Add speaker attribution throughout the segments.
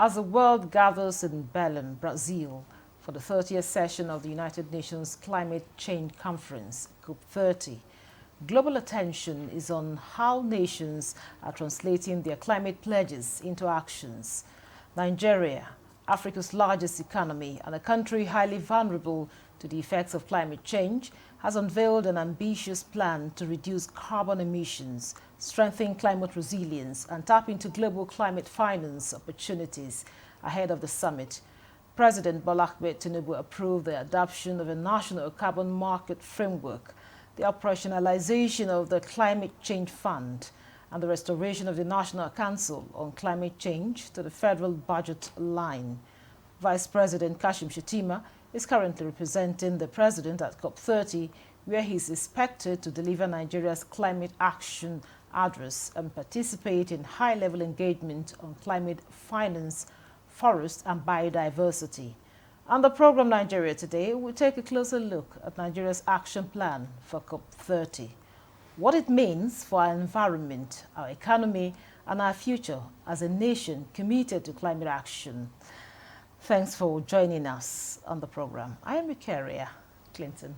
Speaker 1: As the world gathers in Belém, Brazil, for the 30th session of the United Nations Climate Change Conference, COP30, global attention is on how nations are translating their climate pledges into actions. Nigeria, Africa's largest economy and a country highly vulnerable to the effects of climate change, has unveiled an ambitious plan to reduce carbon emissions, strengthen climate resilience, and tap into global climate finance opportunities ahead of the summit. President Bola Ahmed Tinubu approved the adoption of a national carbon market framework, the operationalization of the Climate Change Fund, and the restoration of the National Council on Climate Change to the federal budget line. Vice President Kashim Shettima is currently representing the president at COP30, where he is expected to deliver Nigeria's climate action address and participate in high-level engagement on climate finance, forest and biodiversity. On the program Nigeria Today, we'll take a closer look at Nigeria's action plan for COP30, what it means for our environment, our economy, and our future as a nation committed to climate action. Thanks for joining us on the program. I am Eucharia Clinton.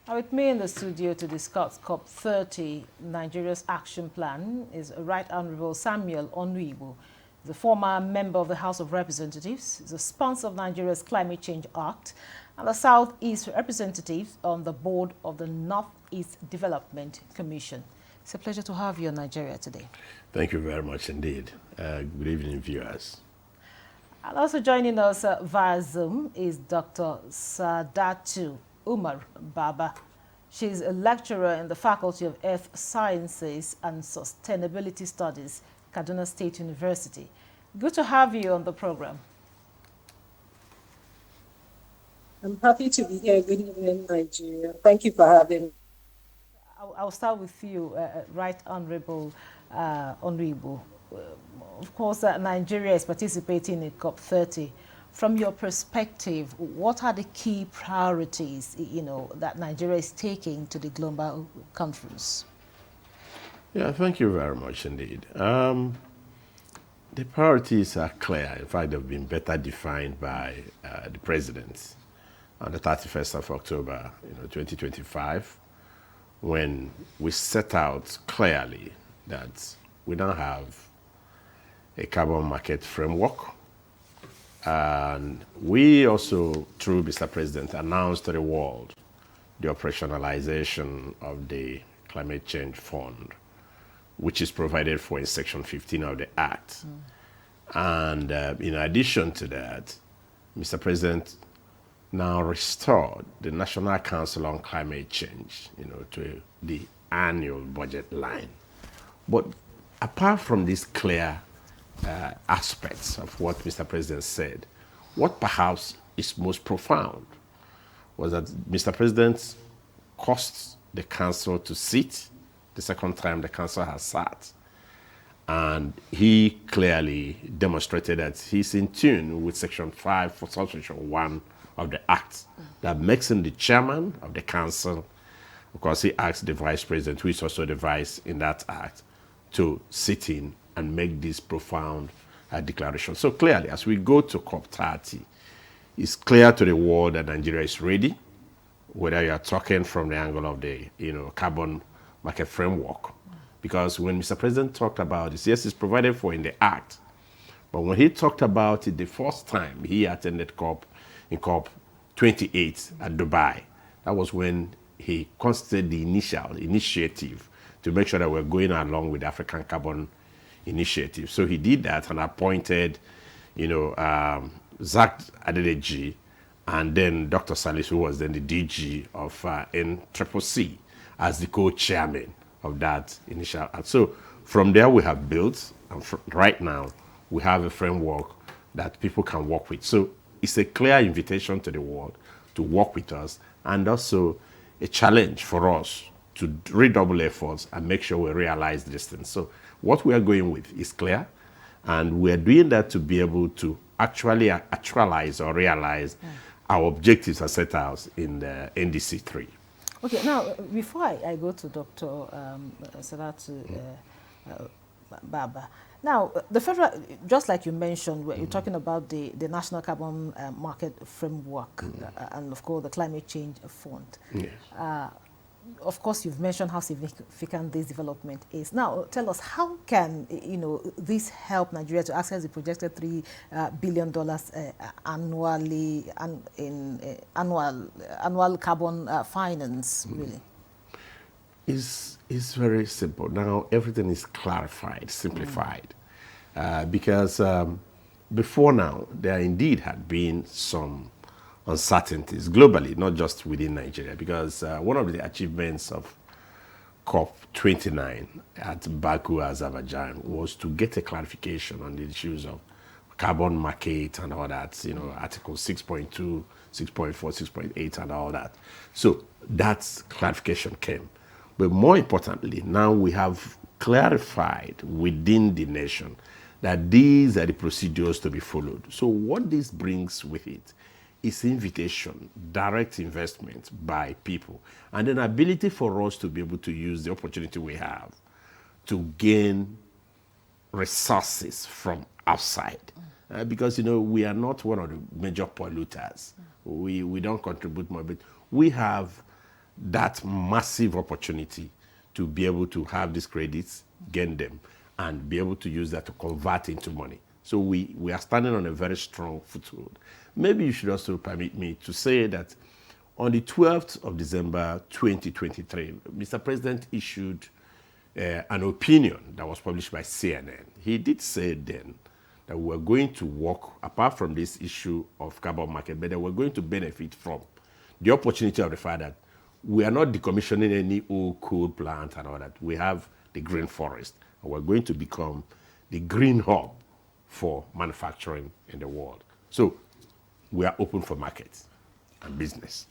Speaker 1: Now with me in the studio to discuss COP30, Nigeria's action plan, is Right Honorable Samuel Onuigbo, the former member of the House of Representatives, is a sponsor of Nigeria's Climate Change Act, and the Southeast representative on the board of the Northeast Development Commission. It's a pleasure to have you in Nigeria today.
Speaker 2: Thank you very much indeed. Good evening, viewers.
Speaker 1: And also joining us via Zoom is Dr. Sadatu Umar Baba. She's a lecturer in the Faculty of Earth Sciences and Sustainability Studies, Kaduna State University. Good to have you on the program.
Speaker 3: I'm happy to be here. Good evening, Nigeria. Thank you for having me.
Speaker 1: I'll start with you, Right Honorable Onuigbo. Of course, Nigeria is participating in COP30. From your perspective, what are the key priorities, that Nigeria is taking to the global conference?
Speaker 2: Yeah, thank you very much indeed. The priorities are clear. In fact, they've been better defined by the president on the 31st of October, 2025, when we set out clearly that we don't have a carbon market framework. And we also, through Mr. President, announced to the world the operationalization of the Climate Change Fund, which is provided for in Section 15 of the Act. And in addition to that, Mr. President now restored the National Council on Climate Change, to the annual budget line. But apart from these clear aspects of what Mr. President said, what perhaps is most profound was that Mr. President caused the council to sit the second time the council has sat. And he clearly demonstrated that he's in tune with Section 5 for Subsection 1 of the Act that makes him the chairman of the council. Of course, he asked the vice president, who is also the vice in that act, to sit in and make this profound declaration. So clearly, as we go to COP30, it's clear to the world that Nigeria is ready, whether you are talking from the angle of the carbon market framework. Because when Mr. President talked about this, yes, it's provided for in the Act, but when he talked about it the first time he attended COP in COP28 at Dubai, that was when he constituted the initiative to make sure that we're going along with the African Carbon Initiative. So he did that and appointed, Zach Adedeji and then Dr. Salis, who was then the DG of NCCC, as the co-chairman of that initial act. So from there we have built, and right now we have a framework that people can work with. So it's a clear invitation to the world to work with us, and also a challenge for us to redouble efforts and make sure we realize this thing. So what we are going with is clear, and we are doing that to be able to actually actualize or realize our objectives are set out in the NDC 3.
Speaker 1: Okay, now, before I go to Dr. Sadatu Baba, now, the federal, just like you mentioned, you're talking about the National Carbon Market Framework and, of course, the Climate Change Fund.
Speaker 2: Yes.
Speaker 1: Of course, you've mentioned how significant this development is. Now, tell us, how can this help Nigeria to access the projected $3 billion annually in annual carbon finance? Really,
Speaker 2: It's very simple. Now everything is clarified, simplified, because before now there indeed had been some uncertainties globally, not just within Nigeria. Because one of the achievements of COP29 at Baku, Azerbaijan, was to get a clarification on the issues of carbon market and all that, Article 6.2, 6.4, 6.8 and all that. So that clarification came. But more importantly, now we have clarified within the nation that these are the procedures to be followed. So what this brings with it is invitation, direct investment by people, and an ability for us to be able to use the opportunity we have to gain resources from outside. Because, we are not one of the major polluters. We don't contribute more, but we have that massive opportunity to be able to have these credits, gain them, and be able to use that to convert into money. So we are standing on a very strong foothold. Maybe you should also permit me to say that on the 12th of December 2023, Mr. President issued an opinion that was published by CNN. He did say then that we're going to work, apart from this issue of carbon market, but that we're going to benefit from the opportunity of the fact that we are not decommissioning any old coal plant and all that. We have the green forest, and we're going to become the green hub for manufacturing in the world. So we are open for markets and business.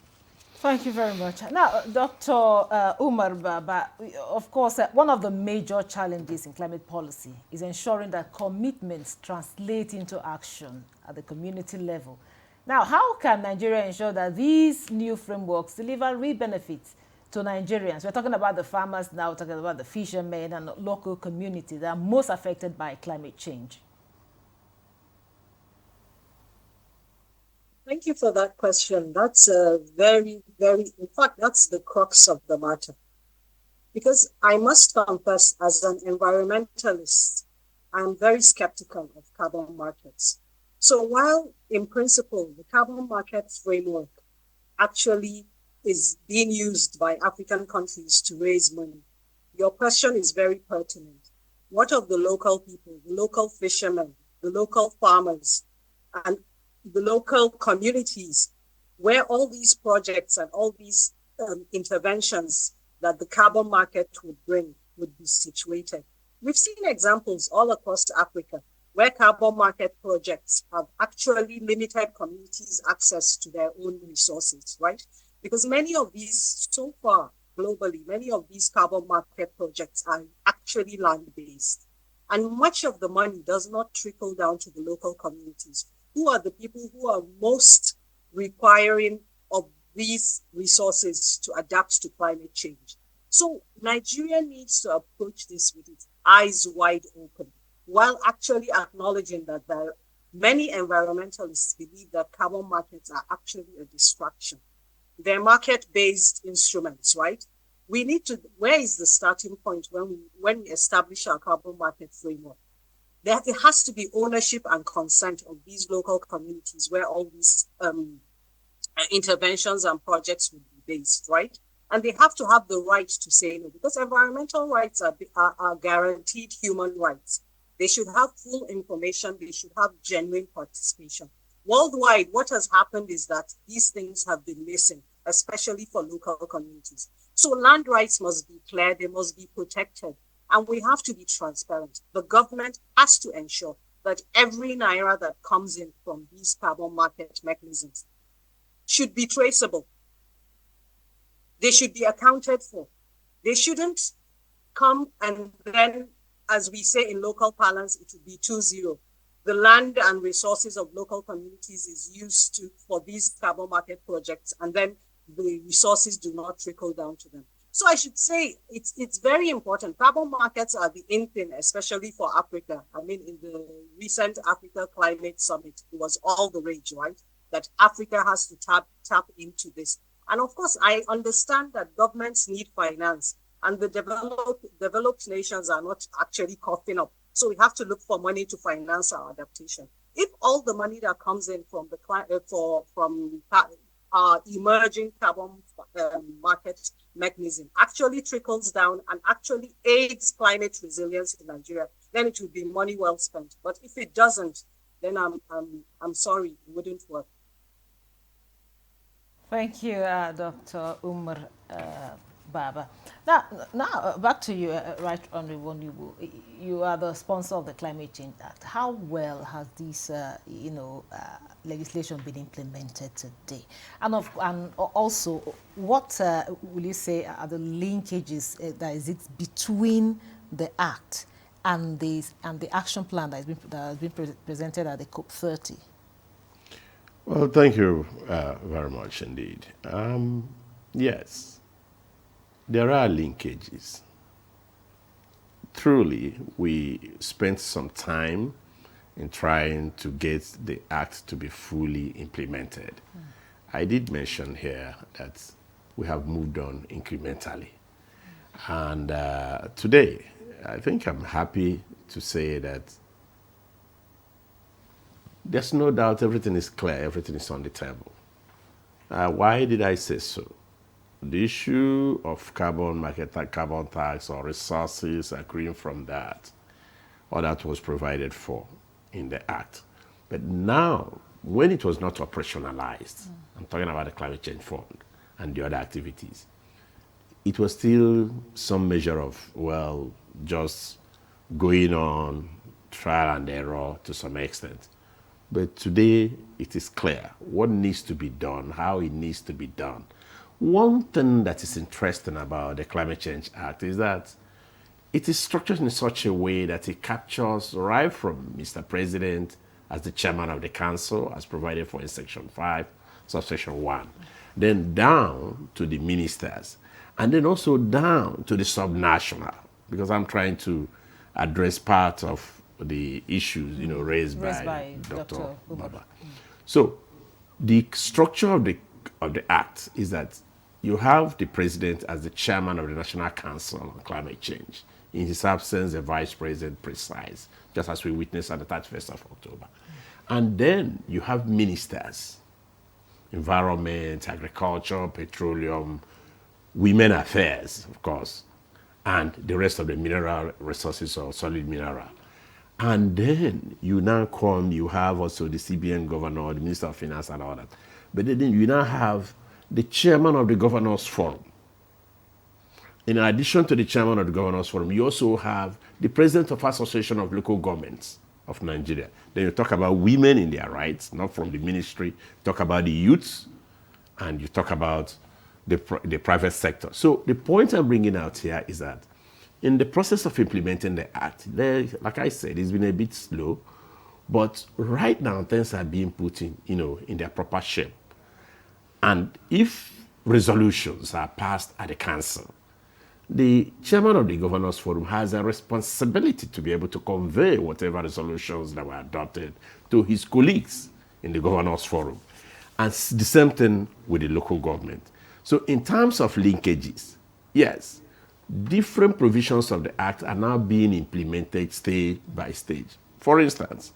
Speaker 1: thank you very much. Now, Dr. Umar Baba, of course, one of the major challenges in climate policy is ensuring that commitments translate into action at the community level. Now, how can Nigeria ensure that these new frameworks deliver real benefits to Nigerians? We're talking about the farmers now, talking about the fishermen and local communities that are most affected by climate change.
Speaker 3: Thank you for that question. That's a very, in fact, that's the crux of the matter. Because I must confess, as an environmentalist, I'm very skeptical of carbon markets. So while in principle, the carbon market framework actually is being used by African countries to raise money, your question is very pertinent. What of the local people, the local fishermen, the local farmers, and the local communities where all these projects and all these interventions that the carbon market would bring would be situated? We've seen examples all across Africa where carbon market projects have actually limited communities' access to their own resources, right? Because many of these, so far globally, many of these carbon market projects are actually land-based. And much of the money does not trickle down to the local communities, who are the people who are most requiring of these resources to adapt to climate change. So Nigeria needs to approach this with its eyes wide open, while actually acknowledging that many environmentalists believe that carbon markets are actually a distraction. They're market-based instruments, right? We need to, where is the starting point when we establish our carbon market framework? There has to be ownership and consent of these local communities where all these interventions and projects would be based, right? And they have to have the right to say no, because environmental rights are guaranteed human rights. They should have full information. They should have genuine participation. Worldwide, what has happened is that these things have been missing, especially for local communities. So land rights must be clear. They must be protected. And we have to be transparent. The government has to ensure that every naira that comes in from these carbon market mechanisms should be traceable. They should be accounted for. They shouldn't come and then, as we say in local parlance, it would be 2-0. The land and resources of local communities is used for these carbon market projects, and then the resources do not trickle down to them. So I should say it's very important. Carbon markets are the in thing, especially for Africa. I mean, in the recent Africa Climate Summit, it was all the rage, right? That Africa has to tap into this. And of course, I understand that governments need finance, and the developed nations are not actually coughing up. So we have to look for money to finance our adaptation. If all the money that comes in from the emerging carbon market mechanism actually trickles down and actually aids climate resilience in Nigeria, then it will be money well spent. But if it doesn't, then I'm sorry, it wouldn't work.
Speaker 1: Thank you, Dr. Umar Baba. Now back to you, Right Honorable Nibu. You are the sponsor of the Climate Change Act. How well has this, legislation been implemented today? And also, what will you say are the linkages that is it between the Act and the action plan that has been presented at the COP30?
Speaker 2: Well, thank you very much indeed. Yes, there are linkages. Truly, we spent some time in trying to get the Act to be fully implemented. I did mention here that we have moved on incrementally. And today, I think I'm happy to say that there's no doubt everything is clear, everything is on the table. Why did I say so? The issue of carbon market, carbon tax or resources accruing from that, all that was provided for in the Act. But now, when it was not operationalized, I'm talking about the Climate Change Fund and the other activities, it was still some measure of, well, just going on trial and error to some extent. But today, it is clear what needs to be done, how it needs to be done. One thing that is interesting about the Climate Change Act is that it is structured in such a way that it captures right from Mr. President as the chairman of the council, as provided for in Section 5, subsection 1, then down to the ministers, and then also down to the subnational, because I'm trying to address part of the issues, raised by Dr. Baba. So the structure of the Act is that you have the president as the chairman of the National Council on Climate Change. In his absence, the vice president presides, just as we witnessed on the 31st of October. And then you have ministers, environment, agriculture, petroleum, women affairs, of course, and the rest of the mineral resources or solid mineral. And then you have also the CBN governor, the Minister of Finance and all that. But then you now have the chairman of the Governors Forum. In addition to the chairman of the Governors Forum, you also have the president of Association of Local Governments of Nigeria. Then you talk about women in their rights, not from the ministry. You talk about the youths, and you talk about the private sector. So the point I'm bringing out here is that in the process of implementing the Act, like I said, it's been a bit slow, but right now things are being put in their proper shape. And if resolutions are passed at the council, the chairman of the Governors Forum has a responsibility to be able to convey whatever resolutions that were adopted to his colleagues in the Governors Forum. And the same thing with the local government. So in terms of linkages, yes, different provisions of the Act are now being implemented stage by stage. For instance,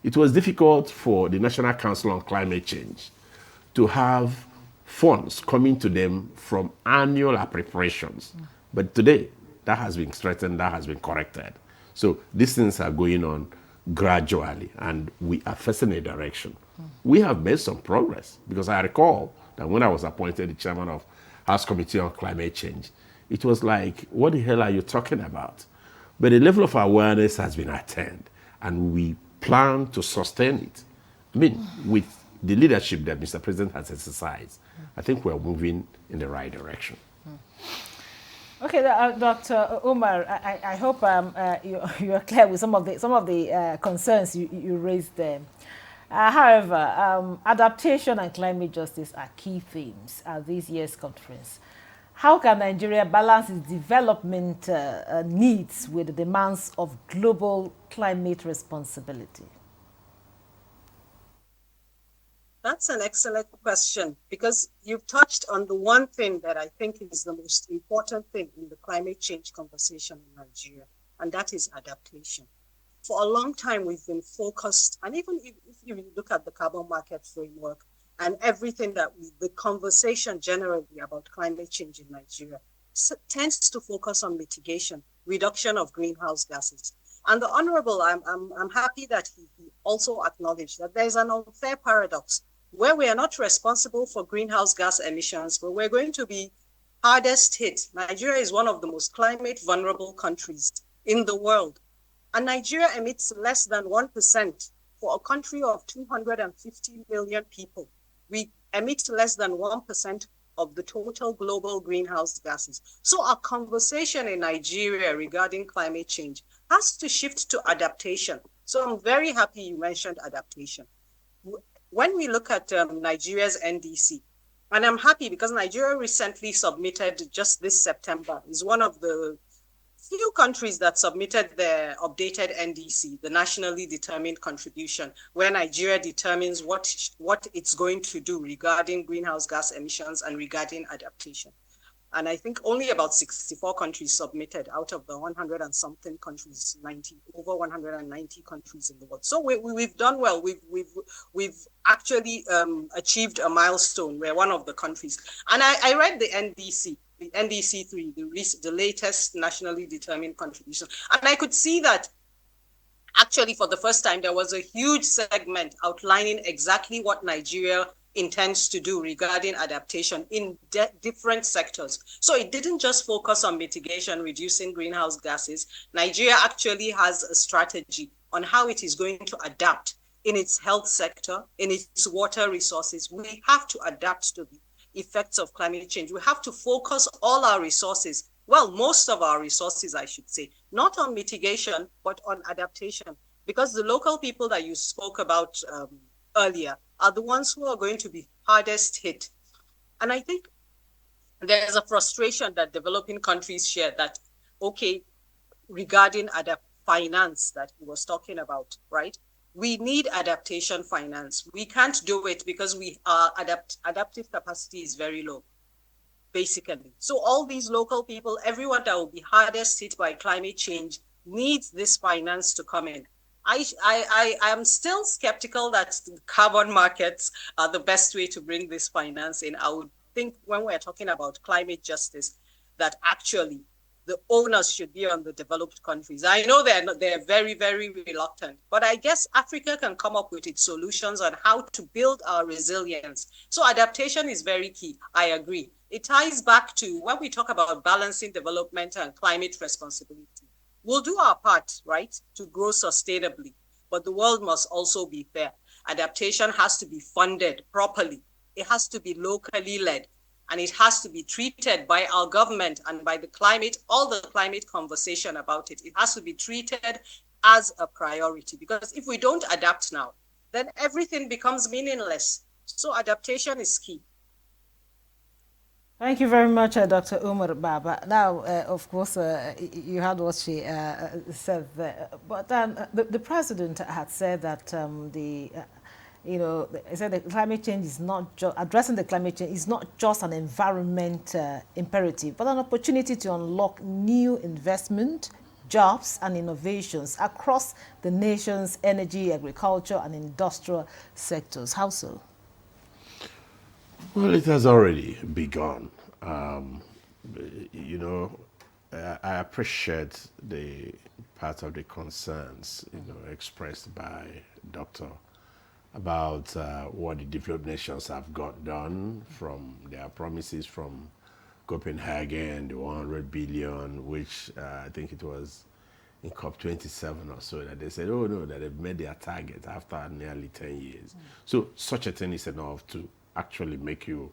Speaker 2: it was difficult for the National Council on Climate Change to have funds coming to them from annual appropriations. But today, that has been strengthened, that has been corrected. So these things are going on gradually, and we are facing a direction. We have made some progress, because I recall that when I was appointed the chairman of House Committee on Climate Change, it was like, what the hell are you talking about? But the level of awareness has been attained, and we plan to sustain it. I mean, with the leadership that Mr. President has exercised, I think we're moving in the right direction.
Speaker 1: Okay, Dr. Umar, I hope you are clear with some of the concerns you raised there. However, adaptation and climate justice are key themes at this year's conference. How can Nigeria balance its development needs with the demands of global climate responsibility?
Speaker 3: That's an excellent question because you've touched on the one thing that I think is the most important thing in the climate change conversation in Nigeria, and that is adaptation. For a long time, we've been focused, and even if you look at the carbon market framework and everything the conversation generally about climate change in Nigeria tends to focus on mitigation, reduction of greenhouse gases. And the Honorable, I'm happy that he also acknowledged that there's an unfair paradox where we are not responsible for greenhouse gas emissions, but we're going to be hardest hit. Nigeria is one of the most climate vulnerable countries in the world. And Nigeria emits less than 1% for a country of 250 million people. We emit less than 1% of the total global greenhouse gases. So our conversation in Nigeria regarding climate change has to shift to adaptation. So I'm very happy you mentioned adaptation. When we look at Nigeria's NDC, and I'm happy because Nigeria recently submitted just this September, is one of the few countries that submitted their updated NDC, the nationally determined contribution, where Nigeria determines what it's going to do regarding greenhouse gas emissions and regarding adaptation. And I think only about 64 countries submitted out of the 100 and something countries, over 190 countries in the world. So we've done well. We've actually achieved a milestone. We're one of the countries. And I read the NDC 3, the latest nationally determined contribution. And I could see that actually for the first time, there was a huge segment outlining exactly what Nigeria intends to do regarding adaptation in different sectors. So it didn't just focus on mitigation, reducing greenhouse gases. Nigeria actually has a strategy on how it is going to adapt in its health sector, in its water resources. We have to adapt to the effects of climate change. We have to focus all our resources, well, most of our resources, I should say, not on mitigation, but on adaptation. Because the local people that you spoke about earlier are the ones who are going to be hardest hit. And I think there's a frustration that developing countries share that, okay, regarding finance that he was talking about, right? We need adaptation finance. We can't do it because our adaptive capacity is very low, basically. So all these local people, everyone that will be hardest hit by climate change needs this finance to come in. I am still skeptical that carbon markets are the best way to bring this finance in. I would think when we're talking about climate justice, that actually the onus should be on the developed countries. I know they're very, very reluctant, but I guess Africa can come up with its solutions on how to build our resilience. So adaptation is very key. I agree. It ties back to when we talk about balancing development and climate responsibility. We'll do our part, right, to grow sustainably, but the world must also be fair. Adaptation has to be funded properly. It has to be locally led, and it has to be treated by our government and by the climate, all the climate conversation about it. It has to be treated as a priority, because if we don't adapt now, then everything becomes meaningless. So adaptation is key.
Speaker 1: Thank you very much, Dr. Umar Baba. Now, of course, you heard what she said there. But the president had said that he said that climate change is not just, addressing the climate change is not just an environment imperative, but an opportunity to unlock new investment, jobs, and innovations across the nation's energy, agriculture, and industrial sectors. How so?
Speaker 2: Well, it has already begun. I appreciate the part of the concerns, expressed by Dr. about what the developed nations have got done from their promises from Copenhagen, the 100 billion, which I think it was in COP27 or so, that they said, oh no, that they've met their target after nearly 10 years. So such a thing is enough to actually make you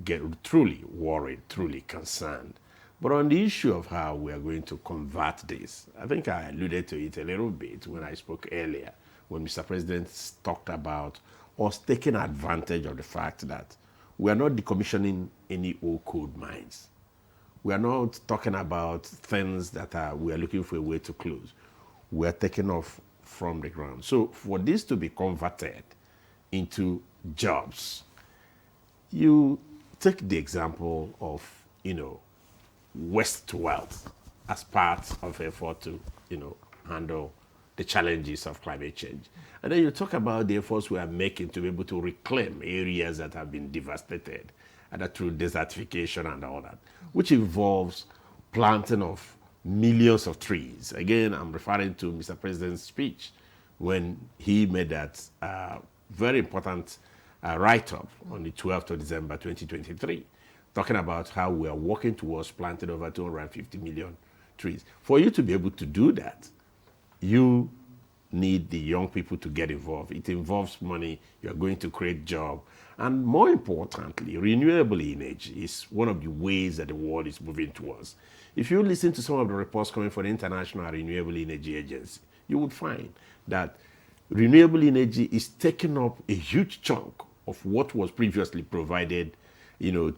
Speaker 2: get truly worried, truly concerned. But on the issue of how we are going to convert this, I think I alluded to it a little bit when I spoke earlier. when Mr. President talked about us taking advantage of the fact that we are not decommissioning any old coal mines. We are not talking about things that we are looking for a way to close. We are taking off from the ground. So for this to be converted into jobs, you take the example of, waste to wealth as part of effort to, handle the challenges of climate change. And then you talk about the efforts we are making to be able to reclaim areas that have been devastated, either through desertification and all that, which involves planting of millions of trees. Again, I'm referring to Mr. President's speech when he made that very important write-up on the 12th of December 2023, talking about how we are working towards planting over 250 million trees. For you to be able to do that, you need the young people to get involved. It involves money. You're going to create jobs. And more importantly, renewable energy is one of the ways that the world is moving towards. If you listen to some of the reports coming from the International Renewable Energy Agency, you would find that renewable energy is taking up a huge chunk of what was previously provided,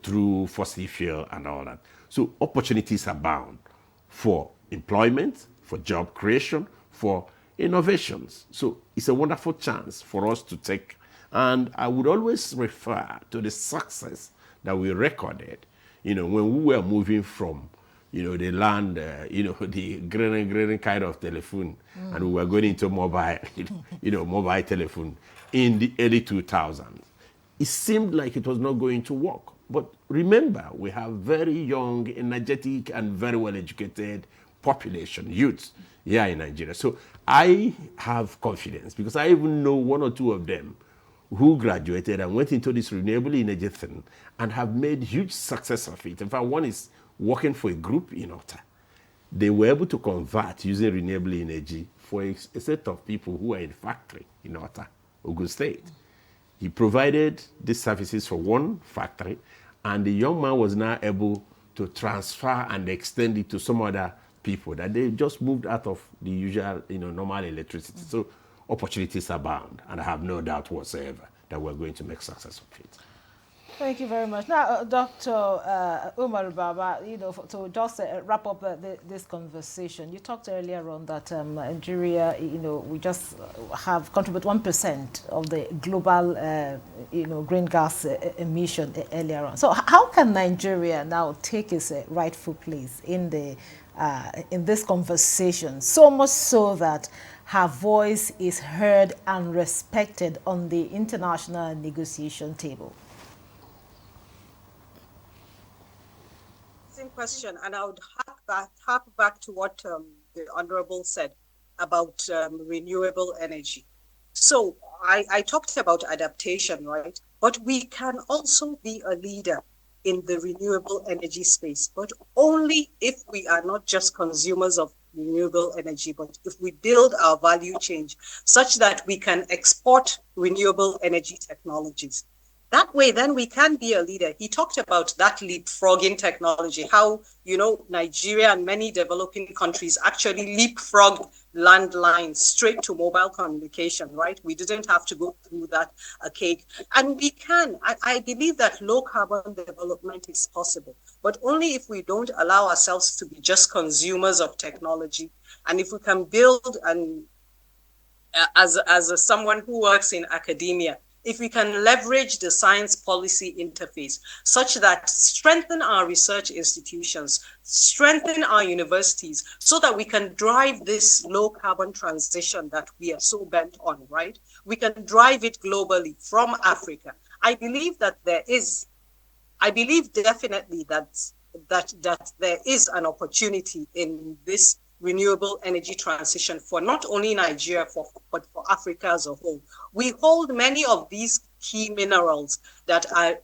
Speaker 2: through fossil fuel and all that. So opportunities abound for employment, for job creation, for innovations. So it's a wonderful chance for us to take. And I would always refer to the success that we recorded, when we were moving from, the land, the green kind of telephone, and we were going into mobile, mobile telephone in the early 2000s. It seemed like it was not going to work. But remember, we have very young, energetic, and very well-educated population, youths, here in Nigeria. So I have confidence because I even know one or two of them who graduated and went into this renewable energy thing and have made huge success of it. In fact, one is working for a group in Ota. They were able to convert using renewable energy for a set of people who are in factory in Ota, Ogun State. He provided these services for one factory, and the young man was now able to transfer and extend it to some other people that they just moved out of the usual, normal electricity. So opportunities abound, and I have no doubt whatsoever that we're going to make success of it.
Speaker 1: Thank you very much. Now, Dr. Umar Baba, to just wrap up this conversation, you talked earlier on that Nigeria, we just have contributed 1% of the global, green gas emission earlier on. So how can Nigeria now take its rightful place in this conversation, so much so that her voice is heard and respected on the international negotiation table?
Speaker 3: Question, and I would hark back to what the Honorable said about renewable energy. So I talked about adaptation, right? But we can also be a leader in the renewable energy space, but only if we are not just consumers of renewable energy, but if we build our value chain such that we can export renewable energy technologies. That way, then we can be a leader. He talked about that leapfrogging technology, how, Nigeria and many developing countries actually leapfrogged landlines straight to mobile communication, right? We didn't have to go through that cake. And we can. I believe that low carbon development is possible, but only if we don't allow ourselves to be just consumers of technology. And if we can build, and as someone who works in academia, if we can leverage the science policy interface such that strengthen our research institutions, strengthen our universities, so that we can drive this low carbon transition that we are so bent on, right? We can drive it globally from Africa. I believe definitely that there is an opportunity in this renewable energy transition for not only Nigeria, but for Africa as a whole. We hold many of these key minerals that are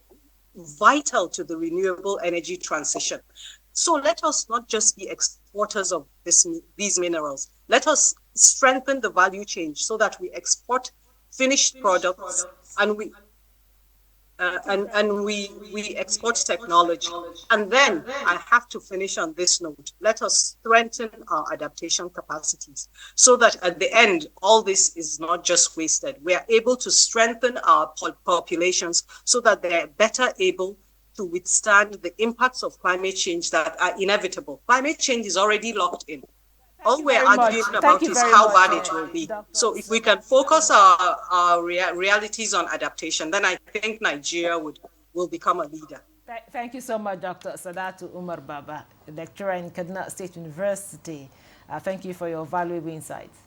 Speaker 3: vital to the renewable energy transition. So let us not just be exporters of these minerals. Let us strengthen the value chain so that we export finished products and and we export technology. And then I have to finish on this note. Let us strengthen our adaptation capacities so that at the end, all this is not just wasted. We are able to strengthen our populations so that they're better able to withstand the impacts of climate change that are inevitable. Climate change is already locked in. All we're arguing about is how bad it will be. So if we can focus our realities on adaptation, then I think Nigeria will become a leader.
Speaker 1: Thank you so much, Dr. Sadatu Umar Baba, lecturer in Kaduna State University. Thank you for your valuable insights.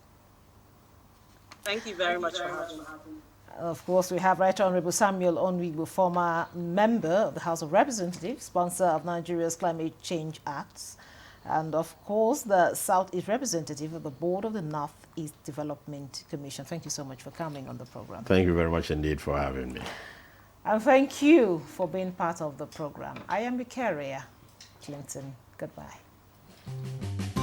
Speaker 3: Thank you very much for having me.
Speaker 1: Of course, we have Right Honorable Samuel Onwibu, former member of the House of Representatives, sponsor of Nigeria's Climate Change Acts, and of course, the Southeast representative of the board of the Northeast Development Commission. Thank you so much for coming on the program.
Speaker 2: Thank you very much indeed for having me.
Speaker 1: And thank you for being part of the program. I am Victoria Clinton. Goodbye.